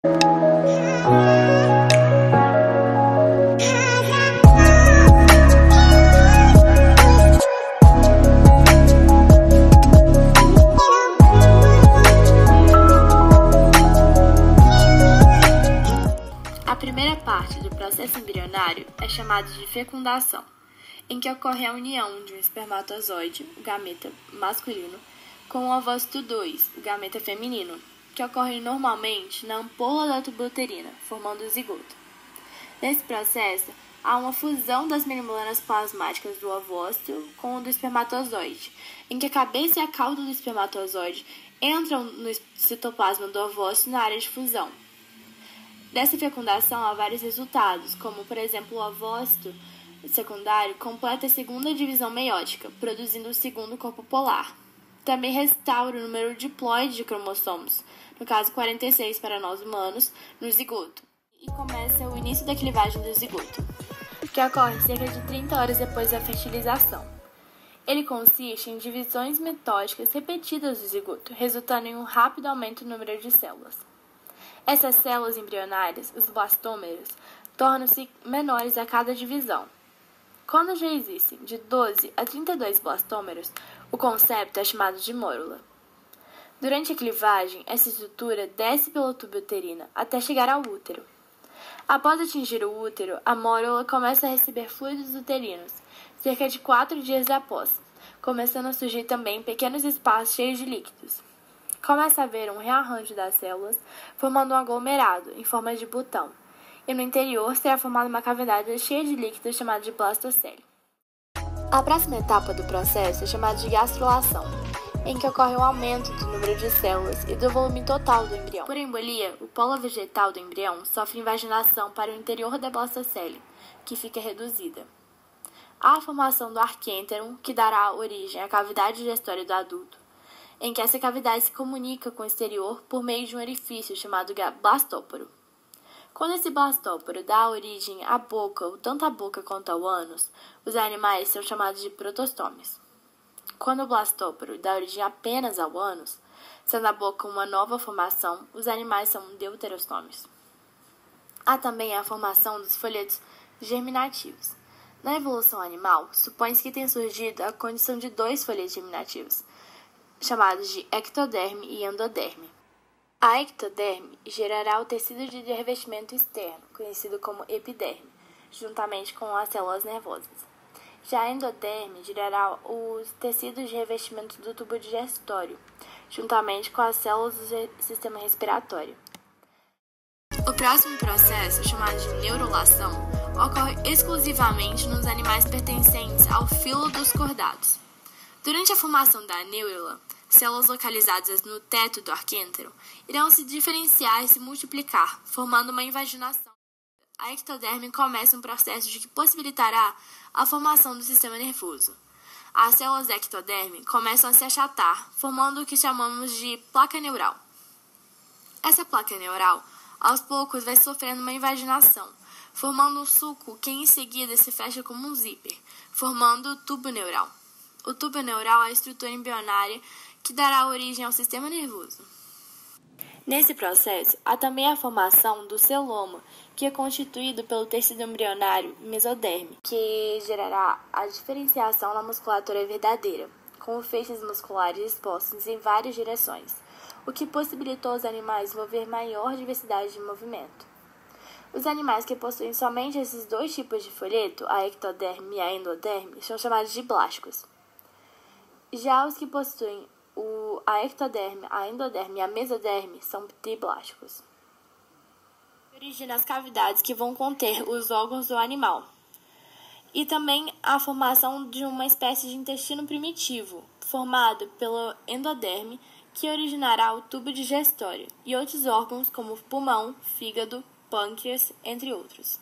A primeira parte do processo embrionário é chamada de fecundação, em que ocorre a união de um espermatozoide, o gameta masculino, com o ovócito 2, o gameta feminino, que ocorre normalmente na ampola da tuba uterina, formando o zigoto. Nesse processo, há uma fusão das membranas plasmáticas do ovócito com o do espermatozoide, em que a cabeça e a cauda do espermatozoide entram no citoplasma do ovócito na área de fusão. Dessa fecundação há vários resultados, como, por exemplo, o ovócito secundário completa a segunda divisão meiótica, produzindo o segundo corpo polar. Também restaura o número diploide de cromossomos, no caso 46 para nós humanos, no zigoto. E começa o início da clivagem do zigoto, que ocorre cerca de 30 horas depois da fertilização. Ele consiste em divisões metódicas repetidas do zigoto, resultando em um rápido aumento no número de células. Essas células embrionárias, os blastômeros, tornam-se menores a cada divisão. Quando já existem de 12 a 32 blastômeros, o concepto é chamado de mórula. Durante a clivagem, essa estrutura desce pela tuba uterina até chegar ao útero. Após atingir o útero, a mórula começa a receber fluidos uterinos, cerca de 4 dias após, começando a surgir também pequenos espaços cheios de líquidos. Começa a haver um rearranjo das células, formando um aglomerado, em forma de botão, e no interior será formada uma cavidade cheia de líquidos chamada de blastocele. A próxima etapa do processo é chamada de gastrulação, em que ocorre um aumento do número de células e do volume total do embrião. Por embolia, o polo vegetal do embrião sofre invaginação para o interior da blastocele, que fica reduzida. Há a formação do arquênteron, que dará origem à cavidade digestória do adulto, em que essa cavidade se comunica com o exterior por meio de um orifício chamado blastóporo. Quando esse blastóporo dá origem à boca, ou tanto à boca quanto ao ânus, os animais são chamados de protostomes. Quando o blastóporo dá origem apenas ao ânus, sendo a boca uma nova formação, os animais são deuterostomes. Há também a formação dos folhetos germinativos. Na evolução animal, supõe-se que tenha surgido a condição de 2 folhetos germinativos, chamados de ectoderme e endoderme. A ectoderme gerará o tecido de revestimento externo, conhecido como epiderme, juntamente com as células nervosas. Já a endoderme gerará os tecidos de revestimento do tubo digestório, juntamente com as células do sistema respiratório. O próximo processo, chamado de neurulação, ocorre exclusivamente nos animais pertencentes ao filo dos cordados. Durante a formação da neurula, células localizadas no teto do arquênteron irão se diferenciar e se multiplicar, formando uma invaginação. A ectoderme começa um processo que possibilitará a formação do sistema nervoso. As células da ectoderme começam a se achatar, formando o que chamamos de placa neural. Essa placa neural, aos poucos, vai sofrendo uma invaginação, formando um sulco que em seguida se fecha como um zíper, formando o tubo neural. O tubo neural é a estrutura embrionária que dará origem ao sistema nervoso. Nesse processo, há também a formação do celoma, que é constituído pelo tecido embrionário mesoderme, que gerará a diferenciação na musculatura verdadeira, com feixes musculares expostos em várias direções, o que possibilitou aos animais desenvolver maior diversidade de movimento. Os animais que possuem somente esses 2 tipos de folheto, a ectoderme e a endoderme, são chamados de blásticos. Já os que possuem a ectoderme, a endoderme e a mesoderme são triblásticos. Origina as cavidades que vão conter os órgãos do animal. E também a formação de uma espécie de intestino primitivo, formado pelo endoderme, que originará o tubo digestório, e outros órgãos como pulmão, fígado, pâncreas, entre outros.